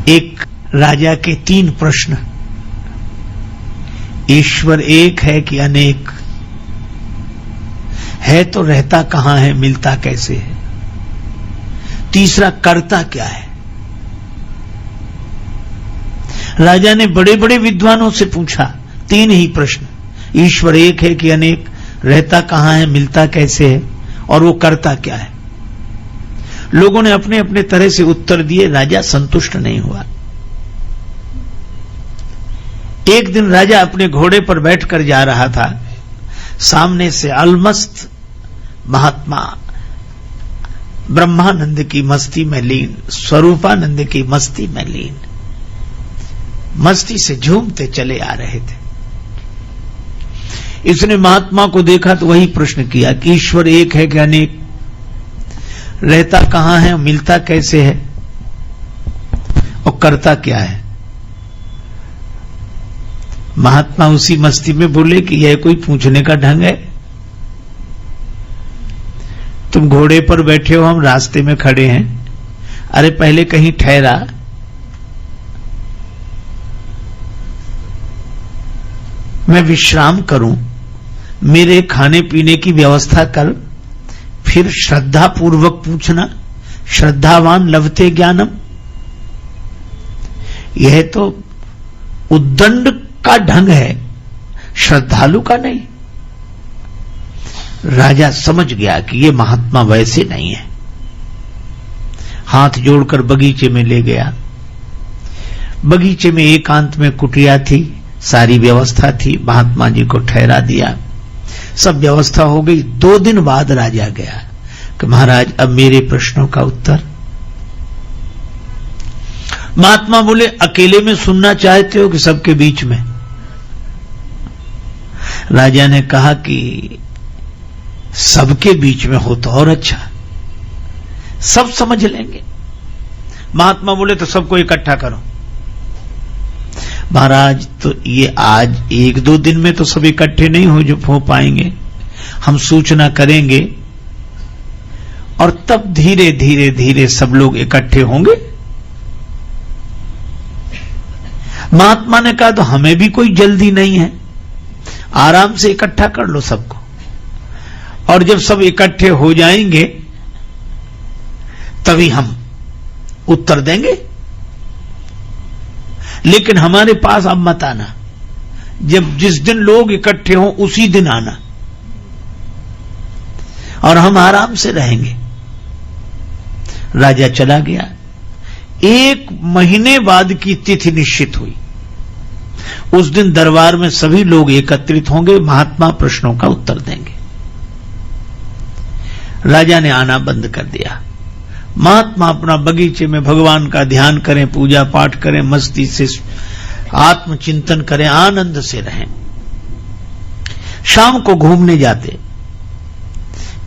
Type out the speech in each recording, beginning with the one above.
एक राजा के 3 प्रश्न। ईश्वर एक है कि अनेक है, तो रहता कहां है, मिलता कैसे है? तीसरा, करता क्या है? राजा ने बड़े बड़े विद्वानों से पूछा 3 ही प्रश्न। ईश्वर एक है कि अनेक, रहता कहां है, मिलता कैसे है, और वो करता क्या है? लोगों ने अपने अपने तरह से उत्तर दिए। राजा संतुष्ट नहीं हुआ। एक दिन राजा अपने घोड़े पर बैठकर जा रहा था। सामने से अलमस्त महात्मा ब्रह्मानंद की मस्ती में लीन, स्वरूपानंद की मस्ती में लीन, मस्ती से झूमते चले आ रहे थे। इसने महात्मा को देखा तो वही प्रश्न किया कि ईश्वर एक है कि अनेक, रहता कहां है, मिलता कैसे है, और करता क्या है? महात्मा उसी मस्ती में बोले कि यह कोई पूछने का ढंग है? तुम घोड़े पर बैठे हो, हम रास्ते में खड़े हैं। अरे पहले कहीं ठहरा, मैं विश्राम करूं, मेरे खाने पीने की व्यवस्था कर, फिर श्रद्धा पूर्वक पूछना। श्रद्धावान लभते ज्ञानम। यह तो उद्दंड का ढंग है, श्रद्धालु का नहीं। राजा समझ गया कि ये महात्मा वैसे नहीं है। हाथ जोड़कर बगीचे में ले गया। बगीचे में एकांत में कुटिया थी, सारी व्यवस्था थी। महात्मा जी को ठहरा दिया, सब व्यवस्था हो गई। 2 दिन बाद राजा गया कि महाराज अब मेरे प्रश्नों का उत्तर। महात्मा बोले अकेले में सुनना चाहते हो कि सबके बीच में? राजा ने कहा कि सबके बीच में हो तो और अच्छा, सब समझ लेंगे। महात्मा बोले तो सबको इकट्ठा करो। महाराज तो ये आज 1-2 दिन में तो सब इकट्ठे नहीं हो पाएंगे, हम सूचना करेंगे और तब धीरे धीरे धीरे सब लोग इकट्ठे होंगे। महात्मा ने कहा तो हमें भी कोई जल्दी नहीं है, आराम से इकट्ठा कर लो सबको, और जब सब इकट्ठे हो जाएंगे तभी हम उत्तर देंगे। लेकिन हमारे पास अब मत आना, जब जिस दिन लोग इकट्ठे हों उसी दिन आना, और हम आराम से रहेंगे। राजा चला गया। 1 महीने बाद की तिथि निश्चित हुई। उस दिन दरबार में सभी लोग एकत्रित होंगे, महात्मा प्रश्नों का उत्तर देंगे। राजा ने आना बंद कर दिया। महात्मा अपना बगीचे में भगवान का ध्यान करें, पूजा पाठ करें, मस्ती से आत्मचिंतन करें, आनंद से रहें। शाम को घूमने जाते।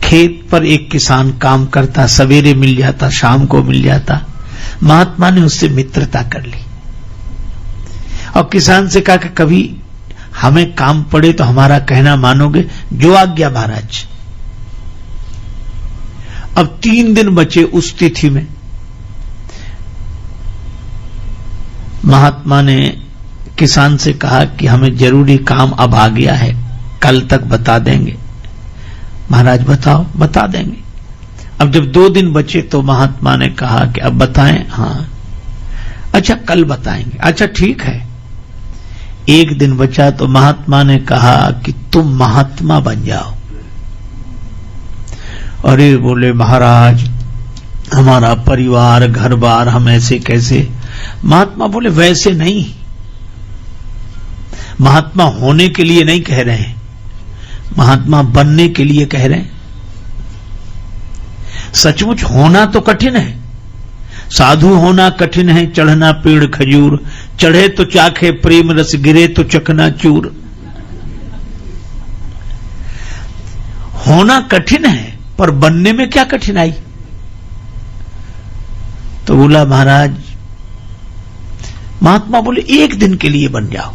खेत पर एक किसान काम करता, सवेरे मिल जाता, शाम को मिल जाता। महात्मा ने उससे मित्रता कर ली और किसान से कहा कि कभी हमें काम पड़े तो हमारा कहना मानोगे? जो आज्ञा महाराज। अब 3 दिन बचे उस तिथि में। महात्मा ने किसान से कहा कि हमें जरूरी काम अब आ गया है, कल तक बता देंगे? महाराज बताओ। बता देंगे। अब जब 2 दिन बचे तो महात्मा ने कहा कि अब बताएं? हाँ। अच्छा कल बताएंगे। अच्छा ठीक है। 1 दिन बचा तो महात्मा ने कहा कि तुम महात्मा बन जाओ। अरे बोले महाराज हमारा परिवार घर बार, हम ऐसे कैसे? महात्मा बोले वैसे नहीं, महात्मा होने के लिए नहीं कह रहे हैं, महात्मा बनने के लिए कह रहे हैं। सचमुच होना तो कठिन है, साधु होना कठिन है। चढ़ना पेड़ खजूर, चढ़े तो चाखे प्रेम रस, गिरे तो चकनाचूर। होना कठिन है, पर बनने में क्या कठिनाई? तो बोला महाराज, महात्मा बोले 1 दिन के लिए बन जाओ।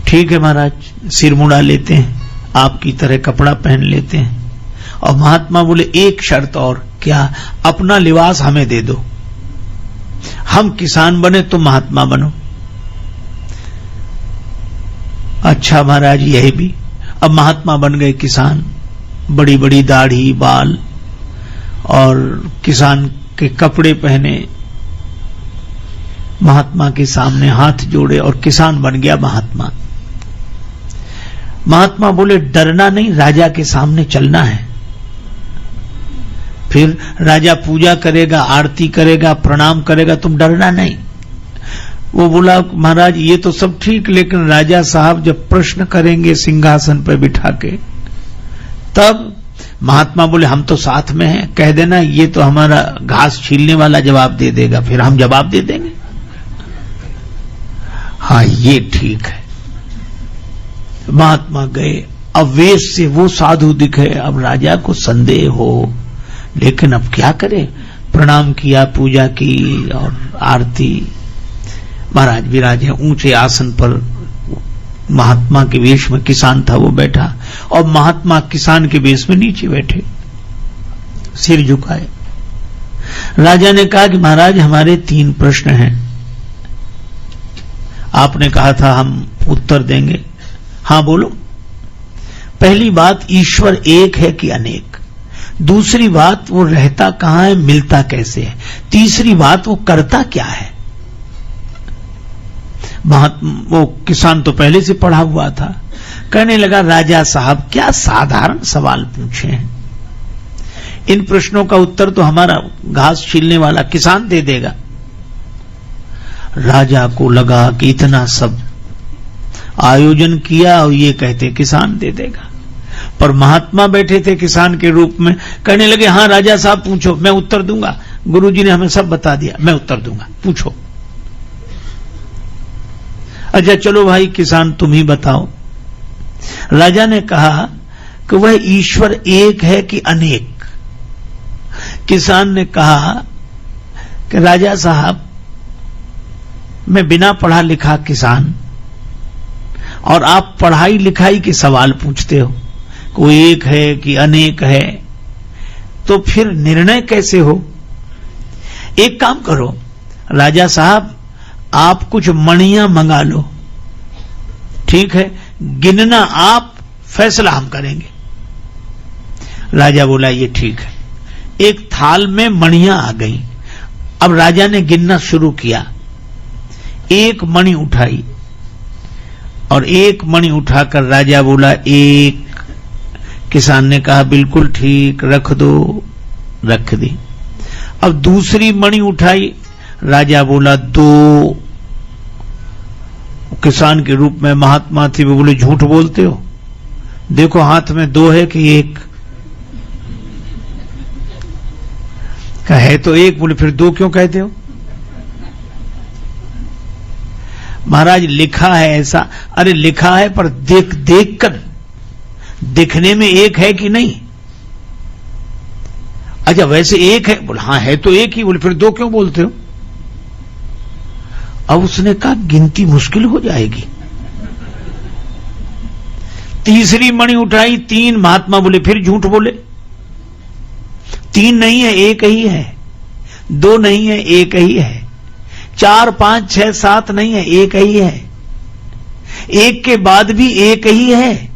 ठीक है महाराज, सिर मुड़ा लेते हैं, आपकी तरह कपड़ा पहन लेते हैं। और महात्मा बोले एक शर्त और। क्या? अपना लिबास हमें दे दो। हम किसान बने तो महात्मा बनो। अच्छा महाराज, यही भी। अब महात्मा बन गए किसान, बड़ी बड़ी दाढ़ी बाल और किसान के कपड़े पहने, महात्मा के सामने हाथ जोड़े और किसान बन गया महात्मा। महात्मा बोले डरना नहीं, राजा के सामने चलना है। फिर राजा पूजा करेगा, आरती करेगा, प्रणाम करेगा, तुम डरना नहीं। वो बोला महाराज ये तो सब ठीक, लेकिन राजा साहब जब प्रश्न करेंगे सिंहासन पर बिठा के, तब महात्मा बोले हम तो साथ में हैं, कह देना ये तो हमारा घास छीलने वाला जवाब दे देगा, फिर हम जवाब दे देंगे। हाँ ये ठीक है। महात्मा गए, अब वेश से वो साधु दिखे, अब राजा को संदेह हो, लेकिन अब क्या करे, प्रणाम किया, पूजा की और आरती। महाराज विराजे ऊंचे आसन पर, महात्मा के वेश में किसान था वो बैठा, और महात्मा किसान के वेश में नीचे बैठे, सिर झुकाए। राजा ने कहा कि महाराज हमारे 3 प्रश्न हैं, आपने कहा था हम उत्तर देंगे। हां बोलो। पहली बात, ईश्वर एक है कि अनेक? दूसरी बात, वो रहता कहां है, मिलता कैसे है? तीसरी बात, वो करता क्या है? वो किसान तो पहले से पढ़ा हुआ था, कहने लगा राजा साहब क्या साधारण सवाल पूछे हैं, इन प्रश्नों का उत्तर तो हमारा घास छीलने वाला किसान दे देगा। राजा को लगा कि इतना सब आयोजन किया और ये कहते किसान दे देगा, पर महात्मा बैठे थे किसान के रूप में, कहने लगे हां राजा साहब पूछो, मैं उत्तर दूंगा, गुरुजी ने हमें सब बता दिया, मैं उत्तर दूंगा, पूछो। अच्छा चलो भाई किसान तुम ही बताओ। राजा ने कहा कि वह ईश्वर एक है कि अनेक? किसान ने कहा कि राजा साहब मैं बिना पढ़ा लिखा किसान, और आप पढ़ाई लिखाई के सवाल पूछते हो, कोई एक है कि अनेक है, तो फिर निर्णय कैसे हो? एक काम करो राजा साहब, आप कुछ मणियां मंगा लो, ठीक है, गिनना आप, फैसला हम करेंगे। राजा बोला ये ठीक है। एक थाल में मणियां आ गई, अब राजा ने गिनना शुरू किया, एक मणि उठाई, और एक मणि उठाकर राजा बोला 1। किसान ने कहा बिल्कुल ठीक, रख दो, रख दी। अब दूसरी मणि उठाई, राजा बोला 2। किसान के रूप में महात्मा थे, वो बोले झूठ बोलते हो, देखो हाथ में 2 है कि 1? कहा है तो 1। बोले फिर 2 क्यों कहते हो? महाराज लिखा है ऐसा। अरे लिखा है पर देख देख कर, दिखने में 1 है कि नहीं? अच्छा वैसे 1 है? बोले हाँ है तो 1 ही। बोले फिर 2 क्यों बोलते हो? अब उसने कहा गिनती मुश्किल हो जाएगी। तीसरी मणि उठाई, 3। महात्मा बोले फिर झूठ बोले, 3 नहीं है 1 ही है, 2 नहीं है 1 ही है, 4 5 6 7 नहीं है 1 ही है, 1 के बाद भी 1 ही है।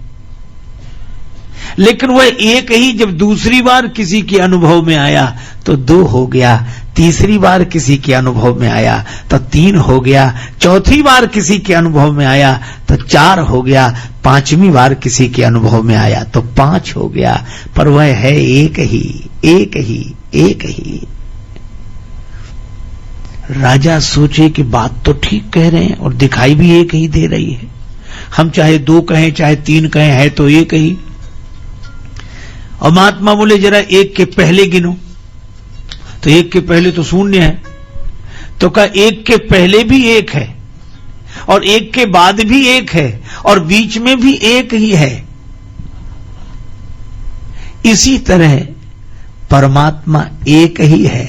लेकिन वह 1 ही जब दूसरी बार किसी के अनुभव में आया तो 2 हो गया, तीसरी बार किसी के अनुभव में आया तो 3 हो गया, चौथी बार किसी के अनुभव में आया तो 4 हो गया, 5वीं बार किसी के अनुभव में आया तो 5 हो गया, पर वह है 1 ही, 1 ही, 1 ही। राजा सोचे कि बात तो ठीक कह रहे हैं और दिखाई भी 1 ही दे रही है, हम चाहे 2 कहें चाहे 3 कहें, है तो 1 ही। और महात्मा बोले जरा 1 के पहले गिनो, तो 1 के पहले तो 0 है, तो कहा 1 के पहले भी 1 है और 1 के बाद भी 1 है और बीच में भी 1 ही है। इसी तरह परमात्मा 1 ही है,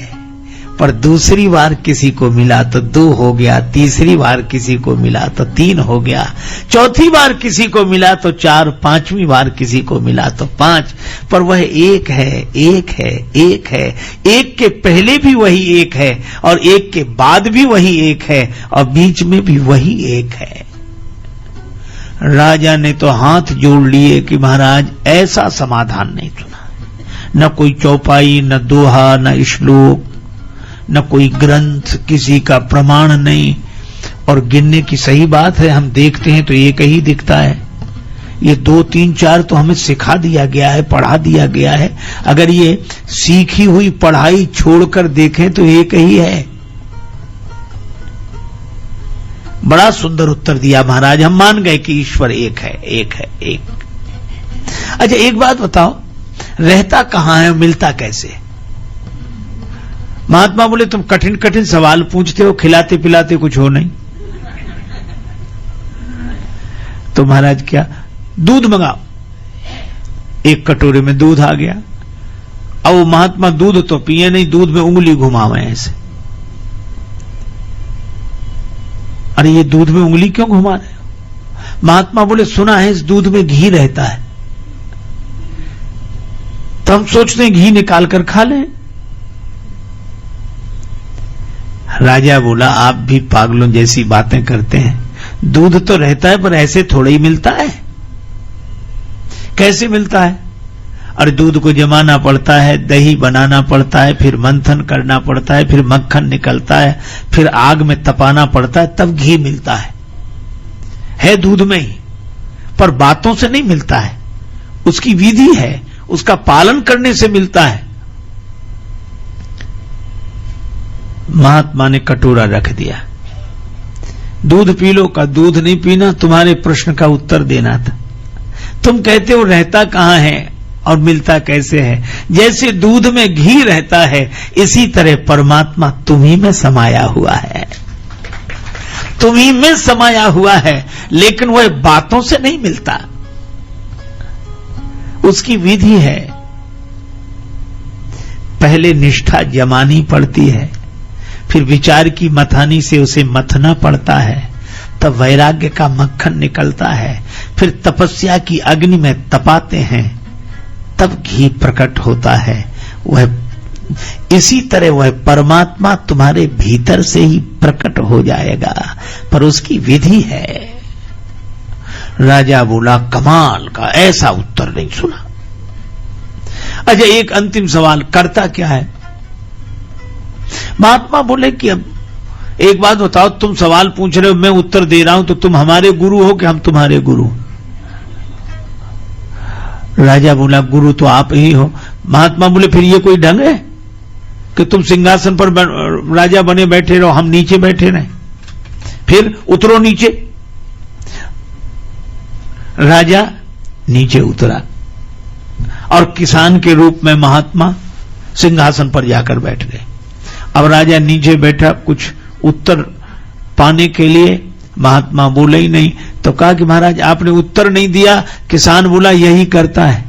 पर दूसरी बार किसी को मिला तो 2 हो गया, तीसरी बार किसी को मिला तो 3 हो गया, चौथी बार किसी को मिला तो 4, 5वीं बार किसी को मिला तो 5। पर वह एक है, एक है, एक है, एक के पहले भी वही एक है और एक के बाद भी वही एक है और बीच में भी वही एक है। राजा ने तो हाथ जोड़ लिए कि महाराज ऐसा समाधान नहीं सुना, न कोई चौपाई, न दोहा, न श्लोक, न कोई ग्रंथ, किसी का प्रमाण नहीं। और गिनने की सही बात है, हम देखते हैं तो एक ही दिखता है। ये 2, 3, 4 तो हमें सिखा दिया गया है, पढ़ा दिया गया है। अगर ये सीखी हुई पढ़ाई छोड़कर देखें तो एक ही है। बड़ा सुंदर उत्तर दिया महाराज, हम मान गए कि ईश्वर एक है, एक है, एक। अच्छा एक बात बताओ, रहता कहां है, मिलता कैसे? महात्मा बोले तुम कठिन कठिन सवाल पूछते हो, खिलाते पिलाते कुछ हो नहीं। तो महाराज क्या, दूध मंगाओ। एक कटोरे में दूध आ गया। अब वो महात्मा दूध तो पिए नहीं, दूध में उंगली घुमावे ऐसे। अरे ये दूध में उंगली क्यों घुमा रहे हो? महात्मा बोले सुना है इस दूध में घी रहता है। तो हम सोचते हैं घी निकाल कर खा लें। राजा बोला आप भी पागलों जैसी बातें करते हैं। दूध तो रहता है पर ऐसे थोड़ा ही मिलता है। कैसे मिलता है? और दूध को जमाना पड़ता है, दही बनाना पड़ता है, फिर मंथन करना पड़ता है, फिर मक्खन निकलता है, फिर आग में तपाना पड़ता है, तब घी मिलता है दूध में ही। पर बातों से नहीं मिलता है, उसकी विधि है, उसका पालन करने से मिलता है। महात्मा ने कटोरा रख दिया। दूध पी लो का दूध नहीं पीना, तुम्हारे प्रश्न का उत्तर देना था। तुम कहते हो रहता कहां है और मिलता कैसे है? जैसे दूध में घी रहता है इसी तरह परमात्मा तुम्ही में समाया हुआ है, तुम्ही में समाया हुआ है, लेकिन वह बातों से नहीं मिलता, उसकी विधि है। पहले निष्ठा जमानी पड़ती है, फिर विचार की मथानी से उसे मथना पड़ता है, तब वैराग्य का मक्खन निकलता है, फिर तपस्या की अग्नि में तपाते हैं, तब घी प्रकट होता है। वह इसी तरह वह परमात्मा तुम्हारे भीतर से ही प्रकट हो जाएगा, पर उसकी विधि है। राजा बोला कमाल का, ऐसा उत्तर नहीं सुना। अच्छा एक अंतिम सवाल, करता क्या है? महात्मा बोले कि अब एक बात बताओ, तुम सवाल पूछ रहे हो, मैं उत्तर दे रहा हूं, तो तुम हमारे गुरु हो कि हम तुम्हारे गुरु? राजा बोला गुरु तो आप ही हो। महात्मा बोले फिर ये कोई ढंग है कि तुम सिंहासन पर राजा बने बैठे रहो, हम नीचे बैठे रहे? फिर उतरो नीचे। राजा नीचे उतरा और किसान के रूप में महात्मा सिंहासन पर जाकर बैठ गए। अब राजा नीचे बैठा, कुछ उत्तर पाने के लिए महात्मा बोले ही नहीं, तो कहा कि महाराज आपने उत्तर नहीं दिया। किसान बोला यही करता है,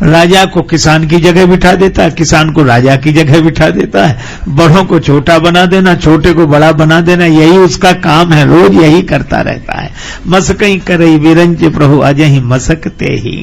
राजा को किसान की जगह बिठा देता है, किसान को राजा की जगह बिठा देता है, बड़ों को छोटा बना देना, छोटे को बड़ा बना देना, यही उसका काम है, रोज यही करता रहता है। मसकई करई विरंज प्रभु अजहि मसकते ही।